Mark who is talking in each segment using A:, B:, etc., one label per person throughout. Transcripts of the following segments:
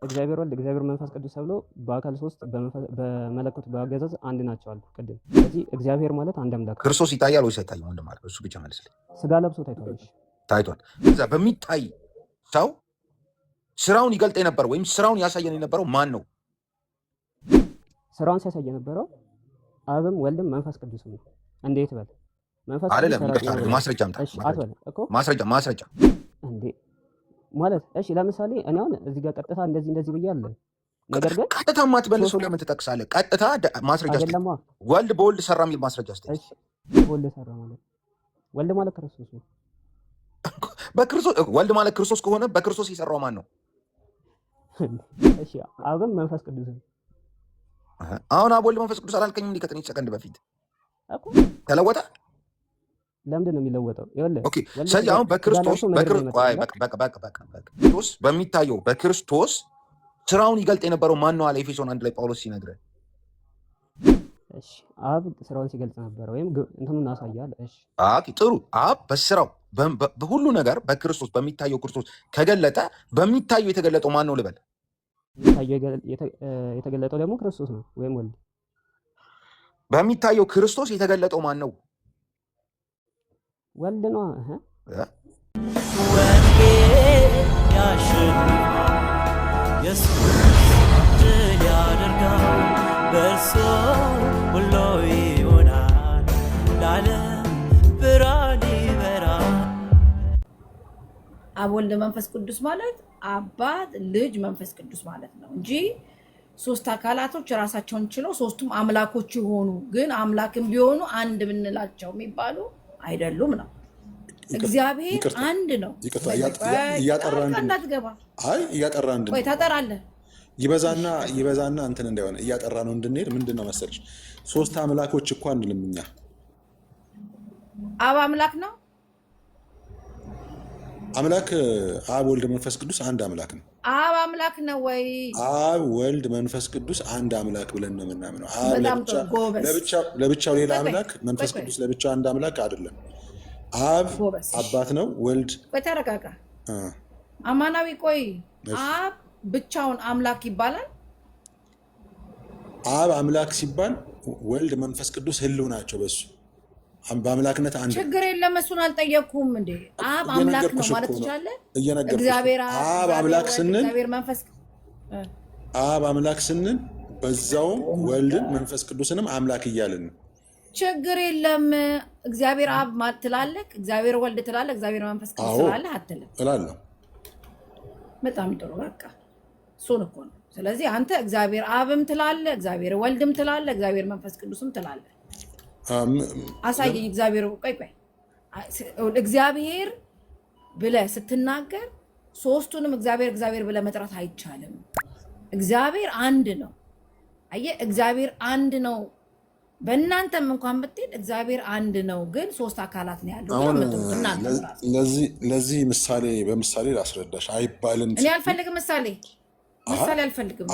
A: እግዚአብሔር ወልድ እግዚአብሔር መንፈስ ቅዱስ ተብሎ በአካል ሶስት በመለኮት በአገዛዝ አንድ ናቸው አልኩ ቅድም። ስለዚህ እግዚአብሔር ማለት አንድ አምላክ
B: ክርስቶስ ይታያል ወይስ አይታይም? ወንድም ማለት እሱ ብቻ መልስልኝ።
A: ስጋ ለብሶ ታይቷል።
B: ታይቷል። እዛ በሚታይ ሰው ስራውን ይገልጥ የነበረው ወይም ስራውን ያሳየን የነበረው ማን ነው?
A: ስራውን ሲያሳይ የነበረው አብም ወልድም መንፈስ ቅዱስ ነው። እንዴት በል መንፈስ
B: አይደለም። ማስረጃ አምጣ። ማስረጃ
A: እንዴ ማለት እሺ፣ ለምሳሌ እኔ አሁን እዚህ ጋር ቀጥታ እንደዚህ ብያለሁ። ነገር ግን
B: ቀጥታ ማትመልሰው ለምን ትጠቅሳለህ? ቀጥታ ማስረጃ አስጠኝ። ወልድ በወልድ ሰራ የሚል ማስረጃ አስጠኝ።
A: እሺ፣ ወልድ ሰራ ማለት ወልድ ማለት ክርስቶስ ነው።
B: በክርስቶስ ወልድ ማለት ክርስቶስ ከሆነ በክርስቶስ የሰራው ማን ነው?
A: እሺ፣ አብም መንፈስ ቅዱስ ነው።
B: አሁን አብ ወልድ መንፈስ ቅዱስ አላልከኝም? እንዲህ ከጥቂት ሰከንድ በፊት
A: እኮ
B: ተለወጠ።
A: ለምንድን ነው የሚለወጠው?
B: ኦኬ፣ ስለዚህ አሁን በክርስቶስ በሚታየው በክርስቶስ ስራውን ይገልጥ የነበረው ማን ነው አለ ኤፌሶን 1 ላይ ጳውሎስ ሲነግረን።
A: እሺ፣ አብ ስራውን ሲገልጽ ነበር ወይም እንትኑን አሳያል። እሺ፣
B: ጥሩ። አብ በስራው በሁሉ ነገር በክርስቶስ በሚታየው ክርስቶስ ከገለጠ በሚታየው የተገለጠው ማን ነው ልበል?
A: የተገለጠው ደግሞ ክርስቶስ ነው ወይም ወልድ።
B: በሚታየው ክርስቶስ የተገለጠው ማን ነው?
A: ወልድ ነው።
C: ወንጌል ያሸንፋል፣ ኢየሱስ ድል ያደርጋል፣ በእርሱ ሁሉ ይሆናል፣ ለዓለም ብርሃን ይበራል።
D: አብ ወልድ መንፈስ ቅዱስ ማለት አባት ልጅ መንፈስ ቅዱስ ማለት ነው እንጂ ሶስት አካላቶች ራሳቸውን ችለው ሶስቱም አምላኮች ይሆኑ ግን አምላክም ቢሆኑ አንድ ብንላቸው የሚባሉ አይደሉም ነው። እግዚአብሔር አንድ ነው።
E: እያጠራ
D: ወይ ታጠራለህ
E: ይበዛና እንትን እንዳይሆነ እያጠራ ነው እንድንሄድ ምንድነው መሰለሽ ሶስት አምላኮች እኮ አንልም እኛ።
D: አብ አምላክ ነው።
E: አምላክ አብ ወልድ መንፈስ ቅዱስ አንድ አምላክ ነው።
D: አብ አምላክ ነው ወይ?
E: አብ ወልድ መንፈስ ቅዱስ አንድ አምላክ ብለን ነው የምናምነው። አብ ለብቻው ሌላ አምላክ፣ መንፈስ ቅዱስ ለብቻ አንድ አምላክ አይደለም። አብ አባት ነው። ወልድ
D: ተረጋጋ አማናዊ ቆይ አብ ብቻውን አምላክ ይባላል?
E: አብ አምላክ ሲባል ወልድ መንፈስ ቅዱስ ህልው ናቸው በሱ በአምላክነት አንድ።
D: ችግር የለም እሱን አልጠየቅኩም እንዴ። አብ አምላክ ነው ማለት ትችላለህ?
E: እግዚአብሔር አብ አምላክ ስንል አብ አምላክ ስንል በዛውም ወልድን መንፈስ ቅዱስንም አምላክ እያልን ነው።
D: ችግር የለም። እግዚአብሔር አብ ማለት ትላለህ፣ እግዚአብሔር ወልድ ትላለህ፣ እግዚአብሔር መንፈስ ቅዱስ ትላለህ አትልም?
E: እላለሁ።
D: በጣም ጥሩ በቃ እሱን እኮ ነው። ስለዚህ አንተ እግዚአብሔር አብም ትላለህ፣ እግዚአብሔር ወልድም ትላለህ፣ እግዚአብሔር መንፈስ ቅዱስም ትላለህ። አሳየኝ። እግዚአብሔር ቆይ እግዚአብሔር ብለህ ስትናገር ሶስቱንም እግዚአብሔር ብለህ መጥራት አይቻልም። እግዚአብሔር አንድ ነው። አየህ፣ እግዚአብሔር አንድ ነው። በእናንተም እንኳን ብትሄድ እግዚአብሔር አንድ ነው፣ ግን ሶስት አካላት ነው ያለው።
E: ለዚህ በምሳሌ ላስረዳሽ አይባልም።
D: እኔ አልፈልግም ምሳሌ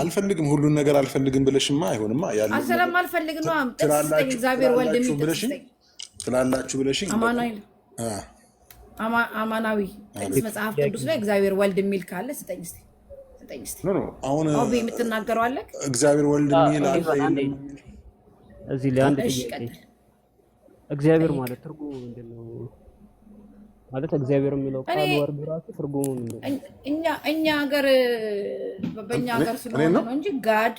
D: አልፈልግም።
E: ሁሉን ነገር አልፈልግም ብለሽማ አይሆንማ።
D: አልሰላም አልፈልግም ነው እግዚአብሔር ወልድ የሚል
E: ትላላችሁ ብለሽኝ
D: አማናዊ መጽሐፍ ቅዱስ ላይ እግዚአብሔር ወልድ የሚል ካለ ስጠኝ እስቲ።
E: አሁን
D: የምትናገረው አለ
E: እግዚአብሔር ወልድ የሚል አለ
A: እዚህ ላይ አንድ እግዚአብሔር ማለት ትርጉሙ ምንድነው? ማለት እግዚአብሔር የሚለው ቃል ወርድ ራሱ ትርጉሙ ምንድነው?
D: እኛ ሀገር በእኛ ሀገር ስለሆነ ነው እንጂ ጋድ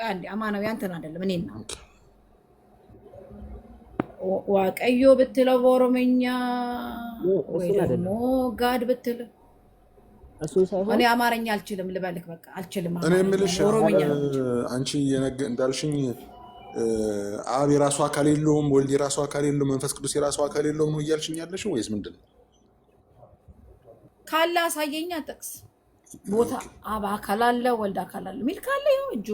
D: አንዴ አማናዊ አንተን አይደለም እኔን ነው። ዋቀዮ ብትለው በኦሮምኛ ወይ ደግሞ ጋድ ብትለው
A: እሱ ሳይሆን
D: እኔ አማርኛ አልችልም ልበልክ። በቃ አልችልም።
E: እኔ የምልሽ አንቺ እንዳልሽኝ አብ የራሱ አካል የለውም፣ ወልድ የራሱ አካል የለውም፣ መንፈስ ቅዱስ የራሱ አካል የለውም ነው እያልሽኝ ያለሽው ወይስ ምንድን ነው?
D: ካለ አሳየኛ ጥቅስ ቦታ አብ አካል አለ ወልድ አካል አለ ሚል ካለ ይኸው እጁ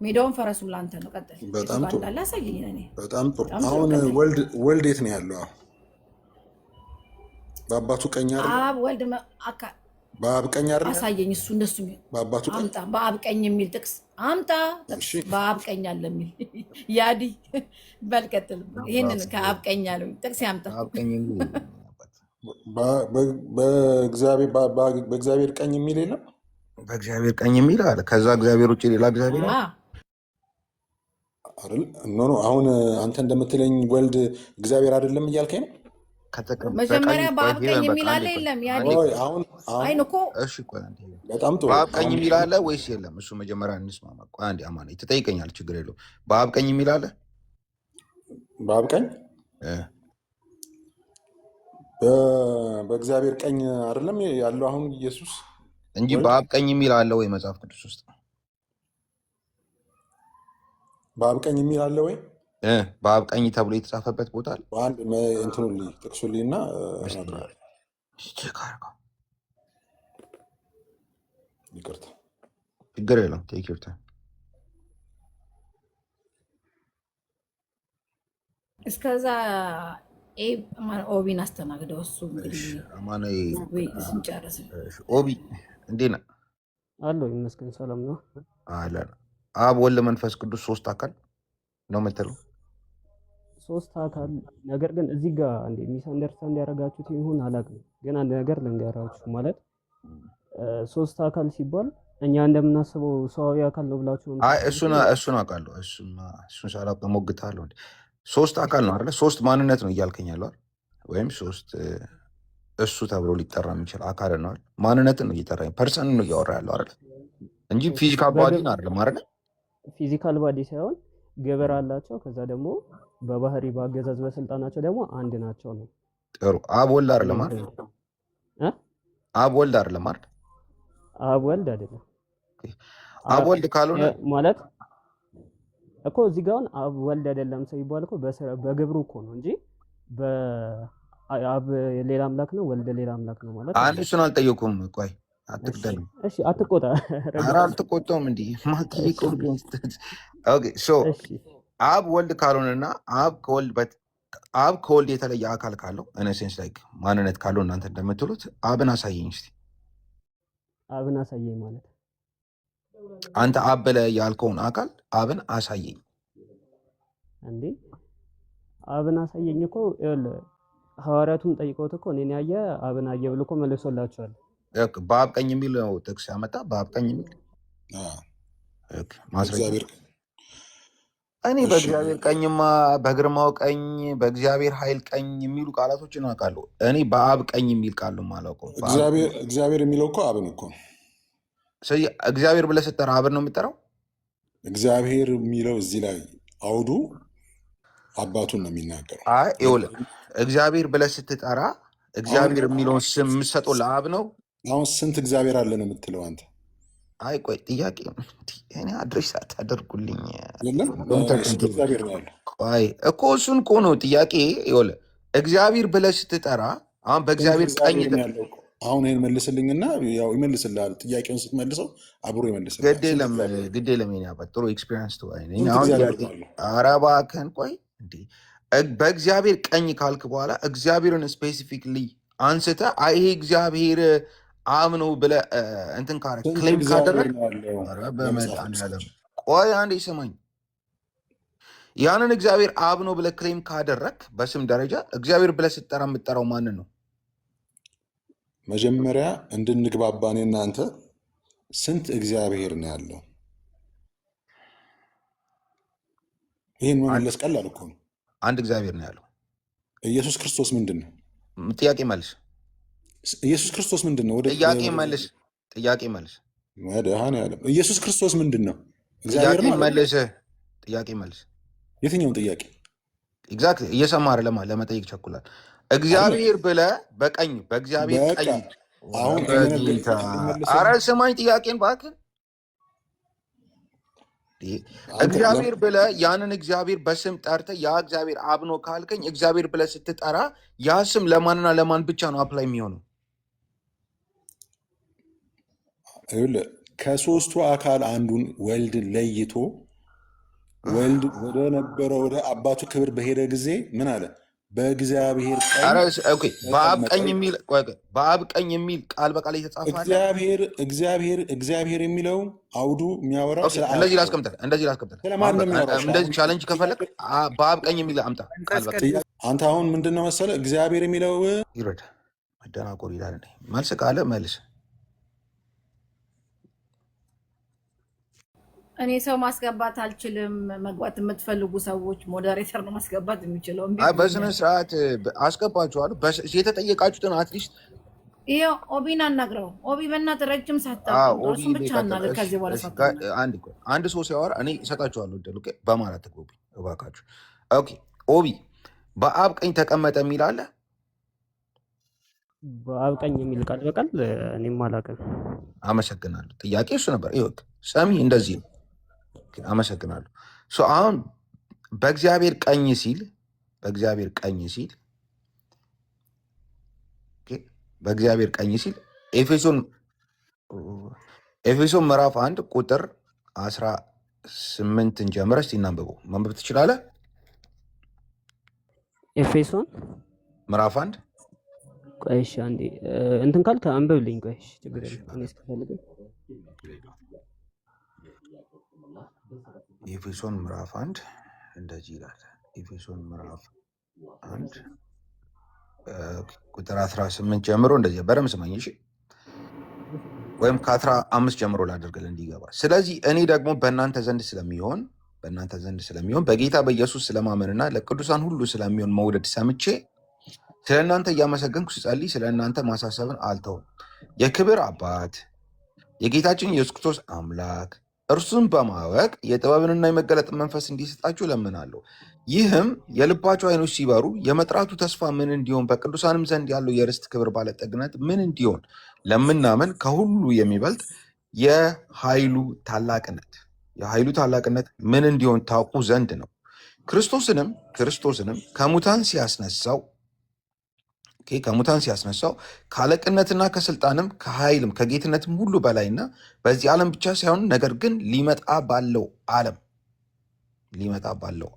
D: ሜዳውን ፈረሱም ላንተ ነው። ቀጥል።
E: በጣም ጥሩ
D: እንዳለ አሳየኝ። እኔ
E: በጣም ጥሩ። አሁን ወልድ የት ነው ያለው? በአባቱ ቀኝ አይደል?
D: አብ ወልድ አካል
E: በአብ ቀኝ አይደል?
D: አሳየኝ። እሱ እንደሱ
E: በአባቱ ቀኝ
D: አምጣ። በአብ ቀኝ የሚል ጥቅስ አምጣ። በአብ ቀኝ አለ የሚል ያዲ በልቀጥል። ይሄንን ከአብ ቀኝ አለው ጥቅስ ያምጣ።
E: በእግዚአብሔር ቀኝ የሚል የለም።
B: በእግዚአብሔር ቀኝ የሚል አለ። ከዛ እግዚአብሔር ውጭ ሌላ እግዚአብሔር አለ
E: አይደል? ኖ አሁን አንተ እንደምትለኝ ወልድ እግዚአብሔር አይደለም እያልከኝ ነው?
D: መጀመሪያ በአብ ቀኝ የሚል አለ የለም?
E: በጣም ጥሩ።
B: በአብ ቀኝ የሚል አለ ወይስ የለም? እሱ መጀመሪያ እንስማማ። ቆይ አንዴ አማን ትጠይቀኛል፣ ችግር የለውም። በአብ ቀኝ የሚል አለ?
E: በአብ ቀኝ በእግዚአብሔር ቀኝ አይደለም ያለው አሁን ኢየሱስ
B: እንጂ በአብ ቀኝ የሚል አለ ወይ መጽሐፍ ቅዱስ ውስጥ?
E: በአብ ቀኝ የሚል አለ ወይ?
B: በአብ ቀኝ ተብሎ የተጻፈበት ቦታ አለ?
E: አንድ እንትኑልኝ ጥቅሱልኝ እና ይቅርታ፣
B: ችግር የለውም። ቴክ ዩር ታይም።
D: እስከዛ ኦቢን አስተናግደው እሱ ስንጨርስ።
B: ኦቢ እንዴት ነህ?
A: አለሁ ይመስገን፣ ሰላም ነው
B: አለን። አብ ወልድ መንፈስ ቅዱስ ሶስት አካል ነው የምትለው?
A: ሶስት አካል። ነገር ግን እዚህ ጋር እንደ ሚስ አንደርስታንድ ያደረጋችሁት ይሁን አላውቅም፣ ግን አንድ ነገር ልንገራችሁ። ማለት ሶስት አካል ሲባል እኛ እንደምናስበው ሰዋዊ አካል ነው ብላችሁ ነው?
B: አይ እሱን አውቃለሁ። እሱን ሳላውቅ እሞግታለሁ። ሶስት አካል ነው አይደለ? ሶስት ማንነት ነው እያልከኝ ያለው ወይም ሶስት እሱ ተብሎ ሊጠራ የሚችል አካል ነው አይደል? ማንነትን ነው እየጠራኝ፣ ፐርሰን ነው እያወራ ያለው አይደል? እንጂ ፊዚካል ባዲን አይደለም አይደል?
A: ፊዚካል ባዲ ሳይሆን ግብር አላቸው። ከዛ ደግሞ በባህሪ በአገዛዝ በስልጣናቸው ደግሞ አንድ ናቸው ነው።
B: ጥሩ። አብ ወልድ አይደለም አይደል? አብ ወልድ አይደለም አይደል?
A: አብ ወልድ አይደለም።
B: አብ ወልድ ካልሆነ
A: ማለት እኮ እዚህ ጋር አብ ወልድ አይደለም ሰው ይባል እኮ በግብሩ እኮ ነው እንጂ አብ ሌላ አምላክ ነው ወልድ ሌላ አምላክ ነው ማለት።
B: አንድ እሱን አልጠየኩም። ቆይ አትቅደም።
A: እሺ አትቆጣ።
B: ኧረ አልተቆጣሁም። እንዴ ማትሪቆም ኦኬ። ሶ አብ ወልድ ካልሆነና አብ ከወልድ የተለየ አካል ካለው ኢነሴንስ ላይክ ማንነት ካለው እናንተ እንደምትሉት አብን አሳየኝ እስቲ።
A: አብን አሳየኝ ማለት
B: አንተ አብ ብለህ ያልከውን አካል አብን አሳየኝ።
A: እንዴ አብን አሳየኝ እኮ ሐዋርያቱን ጠይቀውት እኮ እኔን ያየ አብን አየ ብሎ እኮ መልሶላቸዋል።
B: በአብ ቀኝ የሚል ነው ጥቅስ ያመጣ። በአብ ቀኝ የሚል ማስረጃ። እኔ በእግዚአብሔር ቀኝማ በግርማው ቀኝ በእግዚአብሔር ኃይል ቀኝ የሚሉ ቃላቶችን አውቃለሁ። እኔ በአብ ቀኝ የሚል ቃል ነው የማላውቀው።
E: እግዚአብሔር የሚለው እኮ አብን እኮ ነው።
B: እግዚአብሔር ብለህ ስትጠራ አብን ነው የምጠራው።
E: እግዚአብሔር የሚለው እዚህ ላይ አውዱ አባቱን ነው የሚናገረው።
B: አይ ይኸውልህ እግዚአብሔር ብለህ ስትጠራ እግዚአብሔር የሚለውን ስም የምትሰጠው ለአብ ነው።
E: አሁን ስንት እግዚአብሔር አለ ነው የምትለው አንተ?
B: አይ ቆይ ጥያቄ እኔ አድሬስ አታደርጉልኝ።
E: እግዚአብሔር ነው ያለው።
B: ቆይ እኮ እሱን እኮ ነው ጥያቄ። ይኸውልህ እግዚአብሔር ብለህ ስትጠራ አሁን በእግዚአብሔር ቀኝ
E: ያለው አሁን ይሄን መልስልኝና ያው ይመልስልሃል። ጥያቄውን ስትመልሰው አብሮ ይመልስልሃል።
B: ግድ የለም የእኔ አባት ጥሩ ኤክስፒሪየንስ ተወያይነኝ። አሁን ኧረ እባክህን ቆይ እንዴ በእግዚአብሔር ቀኝ ካልክ በኋላ እግዚአብሔርን ስፔሲፊክሊ አንስተህ ይሄ እግዚአብሔር አብ ነው ብለህ እንትን ክሌም ካደረግ በመድኃኒዓለም ቆይ አንዴ ስማኝ። ያንን እግዚአብሔር አብ ነው ብለህ ክሌም ካደረግ በስም ደረጃ እግዚአብሔር ብለህ ስትጠራ የምትጠራው ማንን ነው?
E: መጀመሪያ እንድንግባባ እኔ እና አንተ ስንት እግዚአብሔር ነው ያለው? ይህን መመለስ ቀላል እኮ ነው።
B: አንድ እግዚአብሔር ነው ያለው።
E: ኢየሱስ ክርስቶስ ምንድን ነው?
B: ጥያቄ መልስ።
E: ኢየሱስ ክርስቶስ ምንድን ነው?
B: ጥያቄ መልስ። ጥያቄ መልስ።
E: መድኃኒዓለም ኢየሱስ ክርስቶስ ምንድን ነው?
B: ጥያቄ መልስ። ጥያቄ መልስ።
E: የትኛውን ጥያቄ?
B: ኤግዛክትሊ እየሰማህ አይደለም። ለመጠየቅ ቸኩላል። እግዚአብሔር ብለህ በቀኝ በእግዚአብሔር ቀኝ
E: አሁን
B: ኧረ ስማኝ ጥያቄን እባክህ። እግዚአብሔር ብለህ ያንን እግዚአብሔር በስም ጠርተህ ያ እግዚአብሔር አብ ነው ካልከኝ እግዚአብሔር ብለህ ስትጠራ ያ ስም ለማንና ለማን ብቻ ነው አፕላይ የሚሆነው?
E: ከሶስቱ አካል አንዱን ወልድን ለይቶ ወልድ ወደ ነበረው ወደ አባቱ ክብር በሄደ ጊዜ ምን አለ? በእግዚአብሔር
B: በአብ ቀኝ የሚል ቃል በቃል የተጻፈ
E: እግዚአብሔር የሚለው አውዱ የሚያወራው
B: እንደዚህ ላስቀምጠህ እንደዚህ ቻለንጅ ከፈለግ በአብ ቀኝ የሚል አምጣ።
E: አንተ አሁን ምንድን ነው መሰለህ እግዚአብሔር የሚለው
B: ይረዳ መደናቆር ይላል። መልስ ካለ መልስ።
D: እኔ ሰው ማስገባት አልችልም። መግባት የምትፈልጉ ሰዎች ሞዴሬተር ነው ማስገባት የሚችለው።
B: በስነ ስርዓት አስገባችኋለሁ። የተጠየቃችሁትን አትሊስት
D: ይሄው ኦቢን አናግረው። ኦቢ በእናትህ ረጅም ሳታውቁ እሱን ብቻ አናግር። ከዚህ በኋላ
B: አንድ ሰው ሲያወራ እኔ እሰጣችኋለሁ እድል በማለት ተግባቡ እባካችሁ። ኦኬ ኦቢ በአብ ቀኝ ተቀመጠ የሚል አለ?
A: በአብ ቀኝ የሚል ቃል በቃል እኔም አላውቅም።
B: አመሰግናለሁ። ጥያቄ እሱ ነበር። ይወቅ ሰሚ እንደዚህ ነው። አመሰግናለሁ። አሁን በእግዚአብሔር ቀኝ ሲል በእግዚአብሔር ቀኝ ሲል ኤፌሶን ምዕራፍ 1 ቁጥር 18 ጀምረህ እስቲ እናንብበው። ማንበብ ትችላለህ?
A: ኤፌሶን
B: ምዕራፍ 1
A: ቆይ እሺ፣ አንዴ እንትን ካልክ አንብብልኝ። ቆይ እሺ፣ ችግር የለም። እኔ እስከፈልግ
B: ኤፌሶን ምዕራፍ 1 እንደዚህ ይላል። ኤፌሶን ምዕራፍ 1 ቁጥር 18 ጀምሮ እንደዚህ በደምብ ስማኝ እሺ፣ ወይም ከ15 ጀምሮ ላደርግልህ እንዲገባ። ስለዚህ እኔ ደግሞ በእናንተ ዘንድ ስለሚሆን በጌታ በኢየሱስ ስለማመንና ለቅዱሳን ሁሉ ስለሚሆን መውደድ ሰምቼ ስለ እናንተ እያመሰገንኩ ስጸልይ ስለ እናንተ ማሳሰብን አልተውም። የክብር አባት የጌታችን ኢየሱስ ክርስቶስ አምላክ እርሱን በማወቅ የጥበብንና የመገለጥ መንፈስ እንዲሰጣችሁ እለምናለሁ። ይህም የልባችሁ ዓይኖች ሲበሩ የመጥራቱ ተስፋ ምን እንዲሆን በቅዱሳንም ዘንድ ያለው የርስት ክብር ባለጠግነት ምን እንዲሆን ለምናምን ከሁሉ የሚበልጥ የኃይሉ ታላቅነት ምን እንዲሆን ታውቁ ዘንድ ነው። ክርስቶስንም ከሙታን ሲያስነሳው ከአለቅነትና ከስልጣንም ከኃይልም ከጌትነትም ሁሉ በላይና በዚህ ዓለም ብቻ ሳይሆን ነገር ግን ሊመጣ ባለው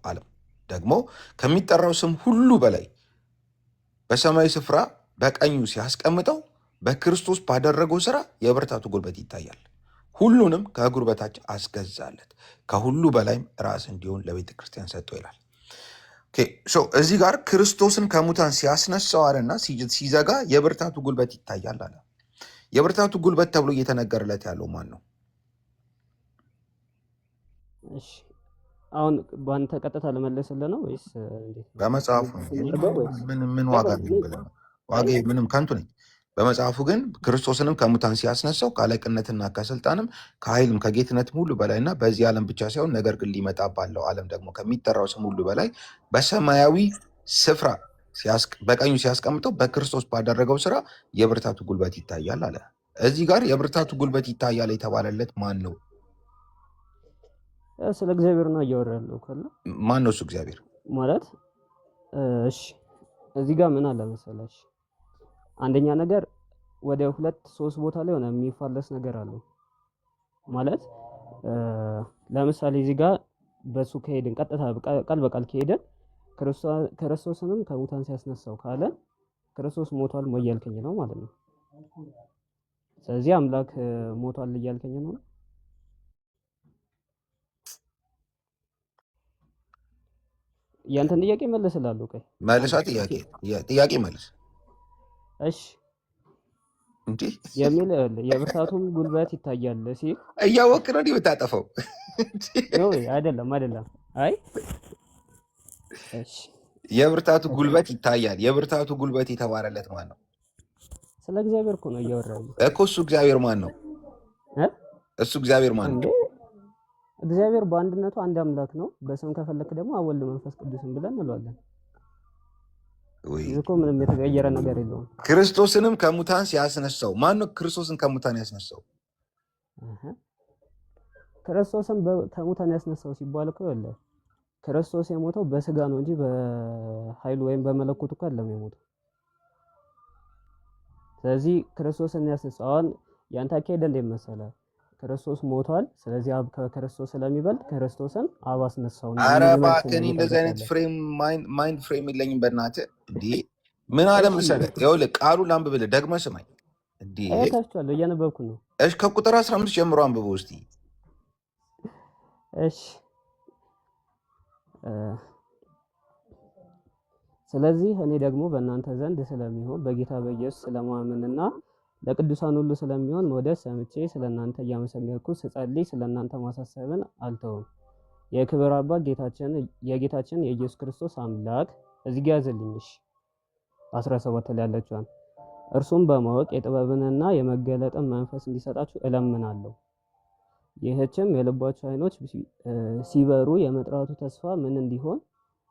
B: ዓለም ደግሞ ከሚጠራው ስም ሁሉ በላይ በሰማያዊ ስፍራ በቀኙ ሲያስቀምጠው በክርስቶስ ባደረገው ስራ የብርታቱ ጉልበት ይታያል። ሁሉንም ከእግሩ በታች አስገዛለት፣ ከሁሉ በላይም ራስ እንዲሆን ለቤተ ክርስቲያን ሰጠው ይላል። እዚህ ጋር ክርስቶስን ከሙታን ሲያስነሳው አለና ሲዘጋ የብርታቱ ጉልበት ይታያል አለ። የብርታቱ ጉልበት ተብሎ እየተነገረለት ያለው ማን ነው?
A: እሺ አሁን በአንተ ቀጥታ ልመለስልህ ነው ወይስ እንዴት?
B: በመጽሐፉ ምን ዋጋ ምንም ከንቱ ነኝ። በመጽሐፉ ግን ክርስቶስንም ከሙታን ሲያስነሳው ከአለቅነትና ከስልጣንም ከኃይልም ከጌትነትም ሁሉ በላይና በዚህ ዓለም ብቻ ሳይሆን ነገር ግን ሊመጣ ባለው ዓለም ደግሞ ከሚጠራው ስም ሁሉ በላይ በሰማያዊ ስፍራ በቀኙ ሲያስቀምጠው በክርስቶስ ባደረገው ስራ የብርታቱ ጉልበት ይታያል አለ። እዚህ ጋር የብርታቱ ጉልበት ይታያል የተባለለት ማን ነው?
A: ስለ እግዚአብሔር ነው እያወራለሁ ካለ
B: ማን ነው እሱ? እግዚአብሔር
A: ማለት እሺ፣ እዚህ ጋር ምን አለ መሰለሽ፣ አንደኛ ነገር ወደ 2-3 ቦታ ላይ ሆነ የሚፋለስ ነገር አለው ማለት ለምሳሌ እዚህ ጋር በሱ ከሄድን ቀጥታ ቃል በቃል ከሄድን ክርስቶስንም ከሙታን ሲያስነሳው ካለ ክርስቶስ ሞቷል እያልከኝ ነው ማለት ነው። ስለዚህ አምላክ ሞቷል እያልከኝ ነው። ያንተን ጥያቄ መልስላለሁ። ቆይ
B: መልሳ ጥያቄ መልስ።
A: እሺ
B: እንዴ
A: የሚል የብርታቱም ጉልበት ይታያል ሲል
B: እያወቅህ ነው የምታጠፈው?
A: አይደለም። አይ እሺ
B: የብርታቱ ጉልበት ይታያል። የብርታቱ ጉልበት የተባለለት ማን ነው?
A: ስለ እግዚአብሔር እኮ ነው እያወራሁ
B: እኮ። እሱ እግዚአብሔር ማን ነው? እሱ እግዚአብሔር ማን ነው?
A: እግዚአብሔር በአንድነቱ አንድ አምላክ ነው። በስም ከፈለክ ደግሞ አብ ወልድ መንፈስ ቅዱስን ብለን እንለዋለን። እኮ ምንም የተቀየረ ነገር የለውም።
B: ክርስቶስንም ከሙታን ሲያስነሳው ማን ነው? ክርስቶስን ከሙታን ያስነሳው
A: ክርስቶስን ከሙታን ያስነሳው ሲባል እኮ ያለ ክርስቶስ የሞተው በስጋ ነው እንጂ በኃይሉ ወይም በመለኮቱ እኮ አይደለም የሞተው። ስለዚህ ክርስቶስን ያስነሳው አሁን ያንተ አካሄድ እንዴት መሰለህ? ክርስቶስ ሞቷል፣ ስለዚህ አብ ከክርስቶስ ስለሚበልጥ ክርስቶስን አብ አስነሳው ነው።
B: ኧረ እባክህ እኔ እንደዚህ አይነት ማይንድ ፍሬም የለኝም በእናትህ። እንዴ ምን አለ መሰለህ፣ ይኸውልህ ቃሉን ላንብብልህ፣ ደግመህ ስማኝ። እንዴ
A: ታችኋለሁ፣ እያነበብኩ ነው።
B: እሺ ከቁጥር 15 ጀምሮ አንብበው እስቲ።
A: እሺ ስለዚህ እኔ ደግሞ በእናንተ ዘንድ ስለሚሆን በጌታ በኢየሱስ ስለማመንና ለቅዱሳን ሁሉ ስለሚሆን ሞገስ ሰምቼ ስለናንተ እያመሰገንኩ ስጸልይ ስለናንተ ማሳሰብን አልተውም። የክብር አባት የጌታችን የኢየሱስ ክርስቶስ አምላክ እዚህ ጋር ያዘልኝሽ 17 ላይ ያለችዋን እርሱም በማወቅ የጥበብንና የመገለጥን መንፈስ እንዲሰጣችሁ እለምናለሁ። ይህችም የልባችሁ ዓይኖች ሲበሩ የመጥራቱ ተስፋ ምን እንዲሆን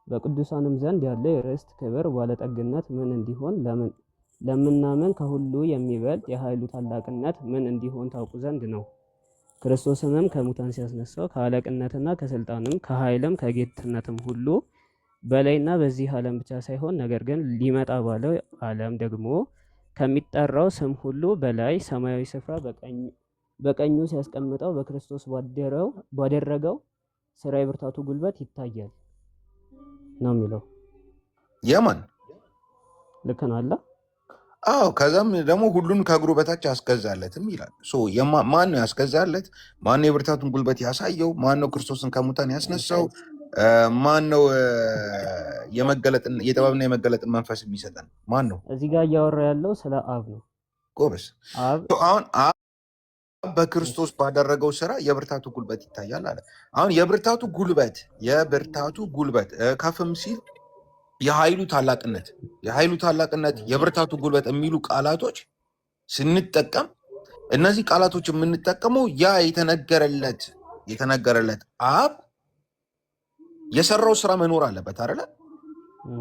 A: በቅዱሳንም ዘንድ ያለ የርስት ክብር ባለጠግነት ምን እንዲሆን ለምናምን ከሁሉ የሚበልጥ የኃይሉ ታላቅነት ምን እንዲሆን ታውቁ ዘንድ ነው። ክርስቶስንም ከሙታን ሲያስነሳው ከአለቅነትና ከስልጣንም ከኃይልም ከጌትነትም ሁሉ በላይና በዚህ ዓለም ብቻ ሳይሆን ነገር ግን ሊመጣ ባለው ዓለም ደግሞ ከሚጠራው ስም ሁሉ በላይ ሰማያዊ ስፍራ በቀኙ ሲያስቀምጠው በክርስቶስ ባደረገው ስራ የብርታቱ ጉልበት ይታያል ነው የሚለው።
B: የማን
A: ልክ ነው አለ?
B: አዎ። ከዛም ደግሞ ሁሉን ከእግሩ በታች ያስገዛለትም ይላል። ማን ነው ያስገዛለት? ማን ነው የብርታቱን ጉልበት ያሳየው? ማን ነው ክርስቶስን ከሙታን ያስነሳው? ማን ነው የጥበብና የመገለጥን መንፈስ የሚሰጠን? ማን ነው?
A: እዚህ ጋር እያወራ ያለው ስለ አብ ነው።
B: ጎበስ። አሁን አብ በክርስቶስ ባደረገው ስራ የብርታቱ ጉልበት ይታያል አለ። አሁን የብርታቱ ጉልበት ከፍም ሲል የኃይሉ ታላቅነት የብርታቱ ጉልበት የሚሉ ቃላቶች ስንጠቀም እነዚህ ቃላቶች የምንጠቀመው ያ የተነገረለት አብ የሰራው ስራ መኖር አለበት አይደለ?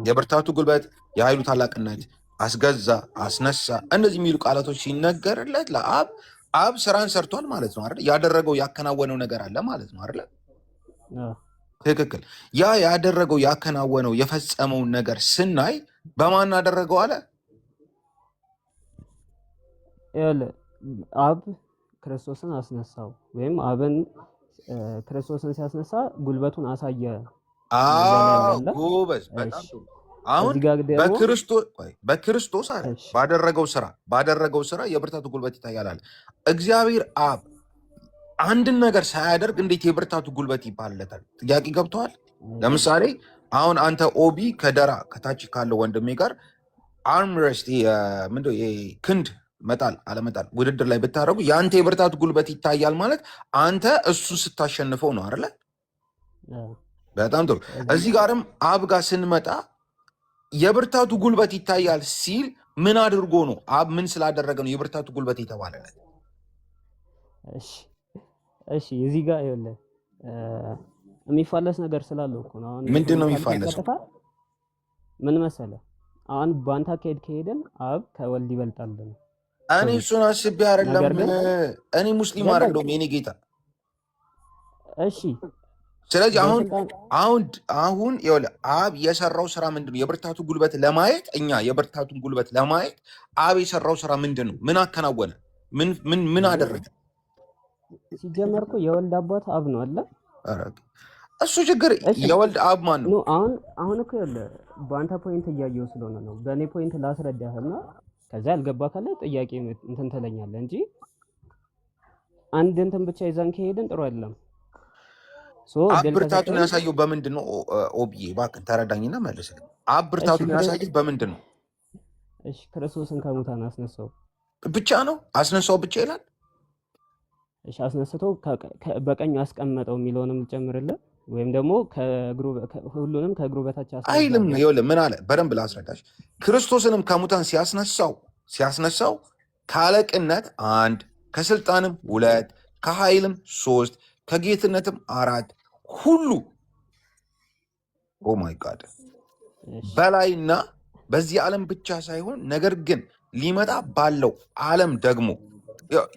B: የብርታቱ ጉልበት፣ የኃይሉ ታላቅነት፣ አስገዛ፣ አስነሳ እነዚህ የሚሉ ቃላቶች ሲነገርለት ለአብ ስራን ሰርቷል ማለት ነው አይደል? ያደረገው ያከናወነው ነገር አለ ማለት ነው አይደል? ትክክል። ያ ያደረገው ያከናወነው የፈጸመውን ነገር ስናይ በማን አደረገው አለ?
A: አብ ክርስቶስን አስነሳው ወይም አብን ክርስቶስን ሲያስነሳ ጉልበቱን አሳየ።
B: ጎበዝ። በጣም አሁን በክርስቶስ አለ ባደረገው ስራ የብርታቱ ጉልበት ይታያል አለ። እግዚአብሔር አብ አንድን ነገር ሳያደርግ እንዴት የብርታቱ ጉልበት ይባልለታል? ጥያቄ ገብተዋል? ለምሳሌ አሁን አንተ ኦቢ ከደራ ከታች ካለው ወንድሜ ጋር አርምረስት ምንድን ክንድ መጣል አለመጣል ውድድር ላይ ብታደረጉ የአንተ የብርታቱ ጉልበት ይታያል ማለት አንተ እሱ ስታሸንፈው ነው አይደለ? በጣም ጥሩ። እዚህ ጋርም አብ ጋር ስንመጣ የብርታቱ ጉልበት ይታያል ሲል ምን አድርጎ ነው? አብ ምን ስላደረገ ነው የብርታቱ ጉልበት የተባለለት?
A: እሺ እዚህ ጋር ይኸውልህ የሚፋለስ ነገር ስላለው እኮ ነው። አሁን
B: ምንድን ነው የሚፋለስ?
A: ምን መሰለህ፣ አሁን በአንተ አካሄድ ከሄድን አብ ከወልድ ይበልጣል ነው።
B: እኔ እሱን አስቤ አይደለም። እኔ ሙስሊም አይደለሁም የኔ ጌታ።
A: እሺ
B: ስለዚህ አሁን ይኸውልህ አብ የሰራው ስራ ምንድን ነው? የብርታቱ ጉልበት ለማየት የብርታቱን ጉልበት ለማየት አብ የሰራው ስራ ምንድን ነው? ምን አከናወነ? ምን አደረገ?
A: ሲጀመር እኮ የወልድ አባት አብ ነው አለ።
B: እሱ ችግር የወልድ አብ ማን ነው?
A: አሁን እኮ ይኸውልህ በአንተ ፖይንት እያየው ስለሆነ ነው። በእኔ ፖይንት ላስረዳህና ከዛ ያልገባ ካለ ጥያቄ እንትን ትለኛለህ እንጂ አንድ እንትን ብቻ ይዘን ከሄድን ጥሩ አይደለም።
B: አብ ብርታቱን ያሳየው በምንድን ነው? ኦብዬ እባክህን ተረዳኝና መልስልኝ። አብ ብርታቱን ያሳየው በምንድን ነው?
A: እሺ ክርስቶስን ከሙታን አስነሳው
B: ብቻ ነው? አስነሳው ብቻ ይላል?
A: እሺ አስነስቶ በቀኙ አስቀመጠው የሚለውንም ልጨምርልህ ወይም ደግሞ ሁሉንም ከእግሩ በታች
B: አይልም። ይኸውልህ ምን አለ? በደንብ ላስረዳሽ። ክርስቶስንም ከሙታን ሲያስነሳው ከአለቅነት 1 ከስልጣንም 2 ከኃይልም 3 ከጌትነትም 4 ሁሉ ኦማይ ጋድ በላይና በዚህ ዓለም ብቻ ሳይሆን ነገር ግን ሊመጣ ባለው ዓለም ደግሞ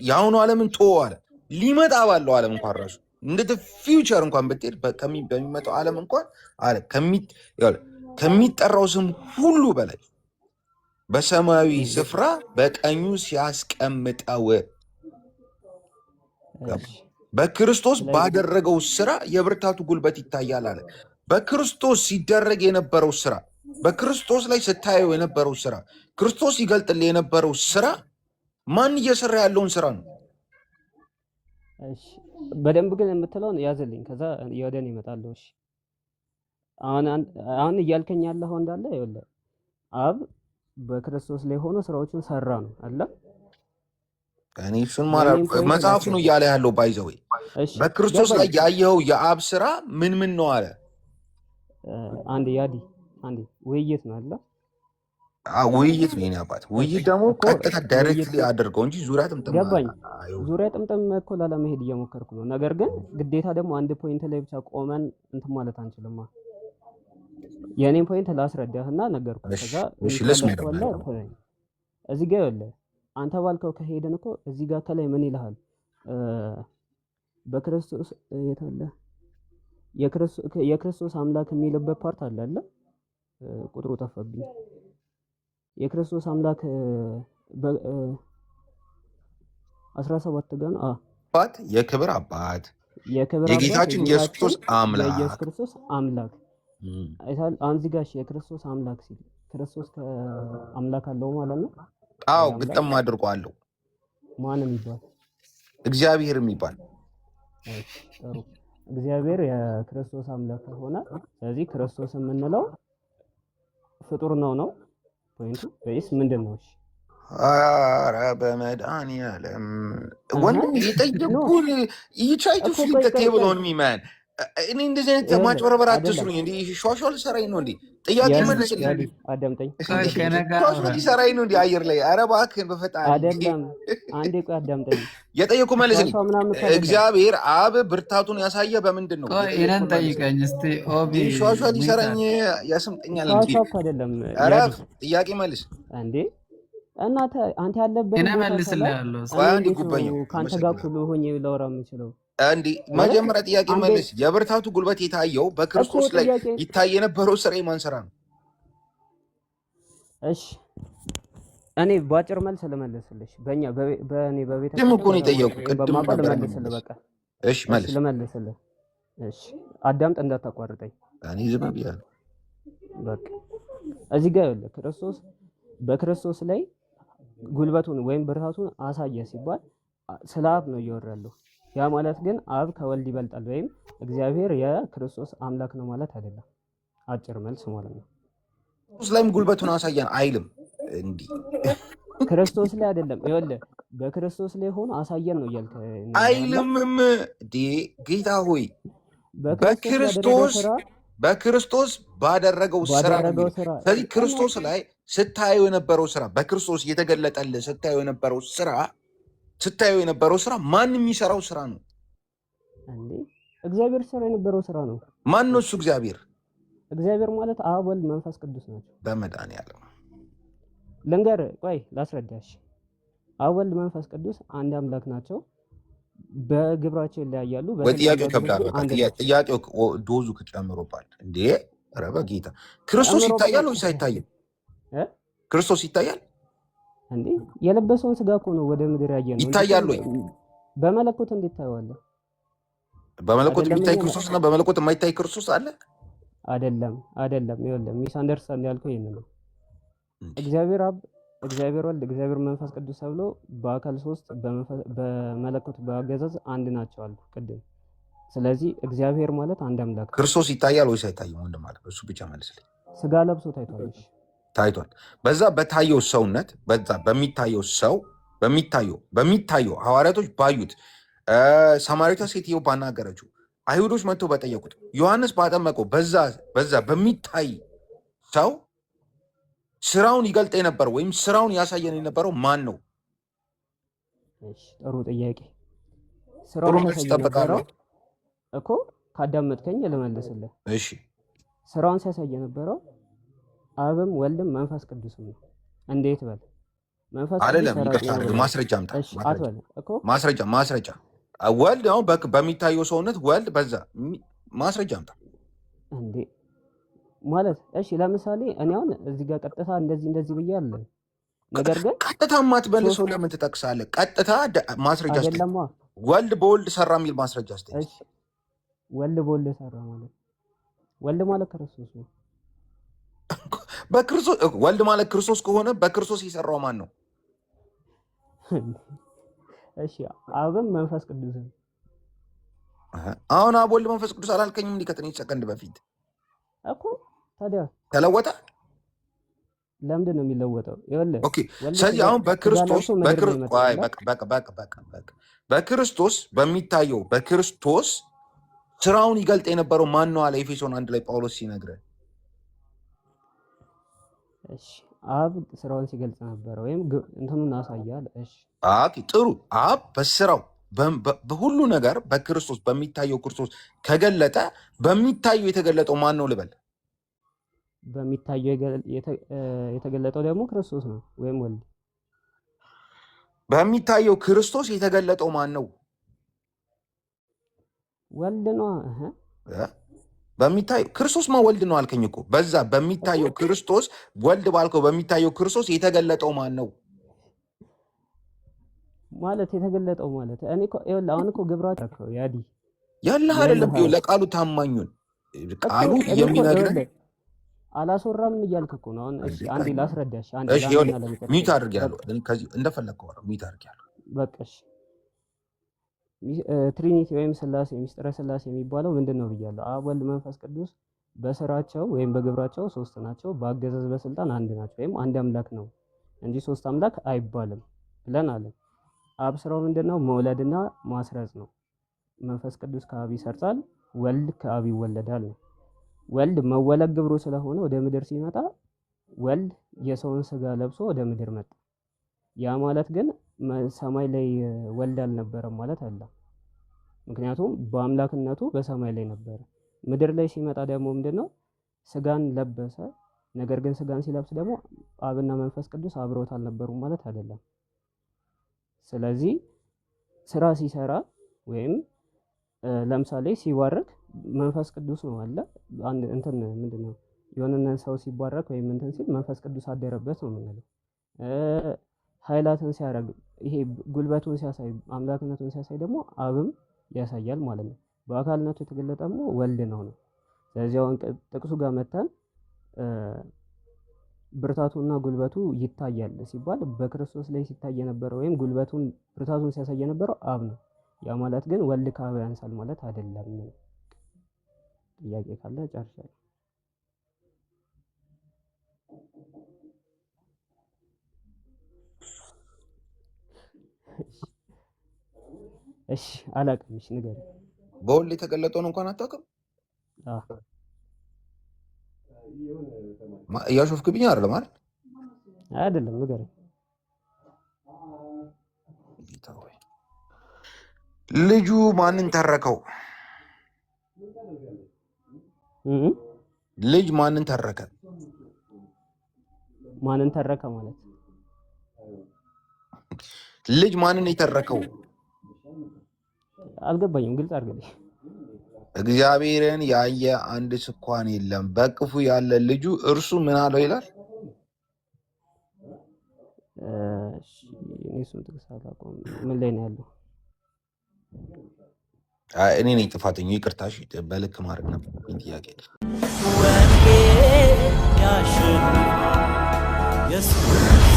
B: የአሁኑ ዓለምን ተወው አለ። ሊመጣ ባለው ዓለም እንኳን ራሱ እንደ ፊውቸር እንኳን ብትሄድ በሚመጣው ዓለም እንኳን አለ ከሚጠራው ስም ሁሉ በላይ በሰማያዊ ስፍራ በቀኙ ሲያስቀምጠው በክርስቶስ ባደረገው ስራ የብርታቱ ጉልበት ይታያል አለ። በክርስቶስ ሲደረግ የነበረው ስራ፣ በክርስቶስ ላይ ስታየው የነበረው ስራ፣ ክርስቶስ ይገልጥልህ የነበረው ስራ ማን እየሰራ ያለውን ስራ ነው?
A: በደንብ ግን የምትለውን ያዝልኝ፣ ከዛ ወደኔ እመጣለሁ። እሺ አሁን እያልከኝ ያለኸው እንዳለ ይኸውልህ አብ በክርስቶስ ላይ ሆኖ ስራዎችን ሰራ ነው አለ።
B: እኔ እሱን መጽሐፉ ነው እያለ ያለው ባይዘው በክርስቶስ ላይ ያየኸው የአብ ስራ ምን ነው አለ።
A: አንዴ ውይይት ነው አለ።
B: ውይይት ነው የኔ አባት። ውይይት ደግሞ ቀጥታ ዳይሬክትሊ አድርገው እንጂ ዙሪያ ጥምጥም
A: ገባኝ። ዙሪያ ጥምጥም እኮ ላለመሄድ እየሞከርኩ ነው። ነገር ግን ግዴታ ደግሞ አንድ ፖይንት ላይ ብቻ ቆመን እንትን ማለት አንችልም። የኔን ፖይንት ላስረዳህና ነገርኩ። ከዛ እዚህ ጋር ያለ አንተ ባልከው ከሄድን እኮ እዚህ ጋር ከላይ ምን ይልሃል? በክርስቶስ የታለ የክርስቶስ አምላክ የሚልበት ፓርት አለ አይደል? ቁጥሩ ጠፋብኝ። የክርስቶስ አምላክ 17 ጋር
B: አባት የክብር አባት የጌታችን ኢየሱስ ክርስቶስ አምላክ
A: አይታል። አንዚ ጋር የክርስቶስ አምላክ ሲል ክርስቶስ ከአምላክ አለው ማለት ነው።
B: አዎ ግጥም አድርጎ አለው።
A: ማንም ይባል
B: እግዚአብሔር የሚባል
A: ጥሩ እግዚአብሔር የክርስቶስ አምላክ ሆነ። ስለዚህ ክርስቶስ የምንለው ፍጡር ነው ፖይንቱ ወይስ ምንድነው? እሺ
B: ኧረ በመድኃኒዓለም ወንድም ይጠይቁን ይቻይቱ ፍሊት ቴብል ኦን ሚ ማን እኔ እንደዚህ አይነት ማጭበርበር አትስሩኝ። እንዴ ሸዋሸዋ ልሰራኝ ነው እንዴ? ጥያቄ መልስልኝ።
A: አዳምጠኝ።
B: ሸዋሸዋ ልሰራኝ ነው እንዴ? አየር ላይ ኧረ እባክህን በፈጣሪ
A: አይደለም። አንዴ ቆይ አዳምጠኝ።
B: የጠየቁ መልስልኝ። እግዚአብሔር አብ ብርታቱን ያሳየ በምንድን ነው?
F: እኔን ጠይቀኝ እስቲ። ኦቢ
B: ሸዋሸዋ ሊሰራኝ ያስምጠኛል እንዴ?
A: ሸዋሸዋ አይደለም።
B: ኧረ ጥያቄ መልስ
A: እንዴ እናንተ አንተ ያለበት
F: እኔ መልስልሃለሁ።
B: አንዴ ጉባኤው
A: ካንተ ጋር ሁሉ ሆኜ ላወራ የምችለው
B: እንዴ መጀመሪያ ጥያቄ መልስ። የብርታቱ ጉልበት የታየው በክርስቶስ ላይ ይታይ የነበረው ስራ የማን ስራ ነው?
A: እሺ እኔ ባጭር መልስ ልመልስልሽ። በእኔ በቤተ
B: ደግሞ እኮ ነው የጠየቁት። ቅድም ነበር
A: ልመልስልህ። በቃ
B: እሺ መልስ
A: ልመልስልህ። እሺ አዳምጥ እንዳታቋርጠኝ።
B: እኔ ዝም ብያለሁ።
A: በቃ እዚህ ጋር ያለ ክርስቶስ በክርስቶስ ላይ ጉልበቱን ወይም ብርታቱን አሳየ ሲባል ስለ አብ ነው እያወራለሁ። ያ ማለት ግን አብ ከወልድ ይበልጣል ወይም እግዚአብሔር የክርስቶስ አምላክ ነው ማለት አይደለም። አጭር መልስ ማለት ነው።
B: ክርስቶስ ላይም ጉልበቱን አሳየን አይልም። እንዲህ
A: ክርስቶስ ላይ አይደለም። ይኸውልህ በክርስቶስ ላይ ሆኖ አሳየን ነው እያልክ
B: አይልምም። ጌታ ሆይ በክርስቶስ ባደረገው ስራ ነው። ስለዚህ ክርስቶስ ላይ ስታየው የነበረው ስራ በክርስቶስ እየተገለጠልህ ስታየው የነበረው ስራ ማን የሚሰራው ስራ ነው
A: እንዴ? እግዚአብሔር ስራ የነበረው ስራ ነው።
B: ማን ነው እሱ? እግዚአብሔር
A: ማለት አብ፣ ወልድ፣ መንፈስ ቅዱስ ናቸው።
B: በመድኃኒዓለም
A: ልንገርህ፣ ቆይ ላስረዳሽ። አብ፣ ወልድ፣ መንፈስ ቅዱስ አንድ አምላክ ናቸው። በግብራቸው ይለያያሉ።
B: ጥያቄው ከብዳል። ጥያቄው ዶዙ ከጨምሮባል እንዴ? ኧረ በጌታ ክርስቶስ ይታያል ወይስ አይታይም? ክርስቶስ ይታያል
A: እንዴ? የለበሰውን ስጋ እኮ ነው ወደ ምድር ያየነው።
B: ይታያል ወይ?
A: በመለኮት እንዴት ታየዋለህ?
B: በመለኮት የሚታይ ክርስቶስ እና በመለኮት የማይታይ ክርስቶስ አለ?
A: አይደለም። ይኸውልህ ሚስ አንደርስታንድ ያልከው ይሄን ነው። እግዚአብሔር አብ፣ እግዚአብሔር ወልድ፣ እግዚአብሔር መንፈስ ቅዱስ ተብሎ በአካል ሶስት በመለኮት በአገዛዝ አንድ ናቸው አልኩ ቅድም። ስለዚህ እግዚአብሔር ማለት አንድ አምላክ።
B: ክርስቶስ ይታያል ወይስ አይታይም? ወንድ ማለት እሱ ብቻ መልስልኝ።
A: ስጋ ለብሶ ታይቷል።
B: ታይቷል። በዛ በታየው ሰውነት በዛ በሚታየው ሐዋርያቶች ባዩት ሳማሪቷ ሴትዮ ባናገረችው አይሁዶች መጥተው በጠየቁት ዮሐንስ ባጠመቀው በዛ በሚታይ ሰው ስራውን ይገልጥ የነበረው ወይም ስራውን ያሳየን የነበረው ማን ነው?
A: ጥሩ ጥያቄ። ስራውን ያሳየነበረው እኮ ካዳመጥከኝ ልመልስልህ።
B: እሺ
A: ስራውን ሲያሳይ የነበረው አብም ወልድም መንፈስ ቅዱስም ነው። እንዴት በል መንፈስ
B: አይደለም። ማስረጃ አምጣ። ማስረጃ ወልድ አሁን በሚታየው ሰውነት ወልድ በዛ ማስረጃ አምጣ
A: እንዴ ማለት። እሺ ለምሳሌ እኔ አሁን እዚህ ጋር ቀጥታ እንደዚህ ብያለሁ። ነገር ግን
B: ቀጥታ ማትበልሰው ለምን ትጠቅሳለህ? ቀጥታ ማስረጃ
A: አይደለም።
B: ወልድ በወልድ ሰራ የሚል ማስረጃ አስተኝ።
A: እሺ ወልድ በወልድ ሰራ ማለት ወልድ ማለት ክርስቶስ ነው።
B: በክርስቶስ ወልድ ማለት ክርስቶስ ከሆነ በክርስቶስ የሰራው ማን ነው?
A: እሺ አብም መንፈስ ቅዱስም።
B: አሁን አብ ወልድ መንፈስ ቅዱስ አላልከኝም? እንዲህ ከጥቂት ሰከንድ በፊት
A: እኮ ታዲያ
B: ተለወጠ።
A: ለምንድን ነው የሚለወጠው? ይኸውልህ
B: ኦኬ ስለዚህ አሁን በክርስቶስ በሚታየው በክርስቶስ ስራውን ይገልጥ የነበረው ማን ነው አለ ኤፌሶን 1 ላይ ጳውሎስ ሲነግረን።
A: እሺ አብ ስራውን ሲገልጽ ነበር ወይም እንትኑን አሳያል። እሺ
B: ኦኬ ጥሩ። አብ በስራው በሁሉ ነገር በክርስቶስ በሚታየው ክርስቶስ ከገለጠ በሚታየው የተገለጠው ማን ነው ልበል?
A: በሚታየው የተገለጠው ደግሞ ክርስቶስ ነው ወይም ወልድ።
B: በሚታየው ክርስቶስ የተገለጠው ማን ነው?
A: ወልድ ነው።
B: በሚታየው ክርስቶስ ወልድ ነው አልከኝ እኮ። በዛ በሚታየው ክርስቶስ ወልድ ባልከው በሚታየው ክርስቶስ የተገለጠው ማን ነው
A: ማለት? የተገለጠው ማለት እኔ እኮ ይኸውልህ አሁን እኮ ግብራቸው ያዲ
B: ያለህ አይደለም። ለቃሉ ታማኙን ቃሉ የሚነግረን
A: አላስወራም እያልክ እኮ ነው። አሁን እሺ አንዴ ላስረዳሽ።
B: እሺ ሚት አድርጌያለሁ። ከዚህ እንደፈለግከው ነው ሚት አድርጌያለሁ።
A: በቃ እሺ ትሪኒቲ ወይም ስላሴ ሚስጥረ ስላሴ የሚባለው ምንድነው ብያለሁ። አብ ወልድ መንፈስ ቅዱስ በስራቸው ወይም በግብራቸው ሶስት ናቸው፣ በአገዛዝ በስልጣን አንድ ናቸው ወይም አንድ አምላክ ነው እንጂ ሶስት አምላክ አይባልም ብለን አለን። አብ ስራው ምንድነው? መውለድና ማስረጽ ነው። መንፈስ ቅዱስ ከአብ ይሰርጻል፣ ወልድ ከአብ ይወለዳል ነው። ወልድ መወለድ ግብሩ ስለሆነ ወደ ምድር ሲመጣ ወልድ የሰውን ስጋ ለብሶ ወደ ምድር መጣ። ያ ማለት ግን ሰማይ ላይ ወልድ አልነበረም ማለት አለ። ምክንያቱም በአምላክነቱ በሰማይ ላይ ነበረ። ምድር ላይ ሲመጣ ደግሞ ምንድነው? ስጋን ለበሰ። ነገር ግን ስጋን ሲለብስ ደግሞ አብና መንፈስ ቅዱስ አብሮት አልነበሩም ማለት አይደለም። ስለዚህ ስራ ሲሰራ ወይም ለምሳሌ ሲባረክ መንፈስ ቅዱስ ነው አለ። አንድ እንትን ምንድነው የሆነን ሰው ሲባረክ ወይም እንትን ሲል መንፈስ ቅዱስ አደረበት ነው የምንለው። ኃይላትን ሲያደርግ ይሄ ጉልበቱን ሲያሳይ አምላክነቱን ሲያሳይ ደግሞ አብም ያሳያል ማለት ነው። በአካልነቱ የተገለጠ ደግሞ ወልድ ነው። ስለዚህ አሁን ጥቅሱ ጋር መተን ብርታቱና ጉልበቱ ይታያል ሲባል በክርስቶስ ላይ ሲታይ የነበረው ወይም ጉልበቱን ብርታቱን ሲያሳይ የነበረው አብ ነው። ያ ማለት ግን ወልድ ከአብ ያንሳል ማለት አይደለም። ጥያቄ ካለ ጨርሻለሁ። እሺ አላውቅም። እሺ ንገረኝ።
B: በወልድ የተገለጠውን እንኳን አታውቅም? እያሾፍክብኝ አይደለም አይደል?
A: አይደለም ንገረኝ።
B: ልጁ ማንን ተረከው? ልጅ ማንን ተረከ?
A: ማንን ተረከ ማለት
B: ልጅ ማንን የተረከው?
A: አልገባኝም። ግልጽ አድርገልኝ።
B: እግዚአብሔርን ያየ አንድ ስኳን የለም፣ በቅፉ ያለ ልጁ እርሱ ምን አለው ይላል።
A: እሱን ጥቅስ አላውቀውም። ምን ላይ ነው ያለው?
B: እኔ ነኝ ጥፋተኛው። ይቅርታሽ፣ በልክ ማድረግ ነበር ጥያቄ።
C: ወንጌል ያሸንፋል ኢየሱስ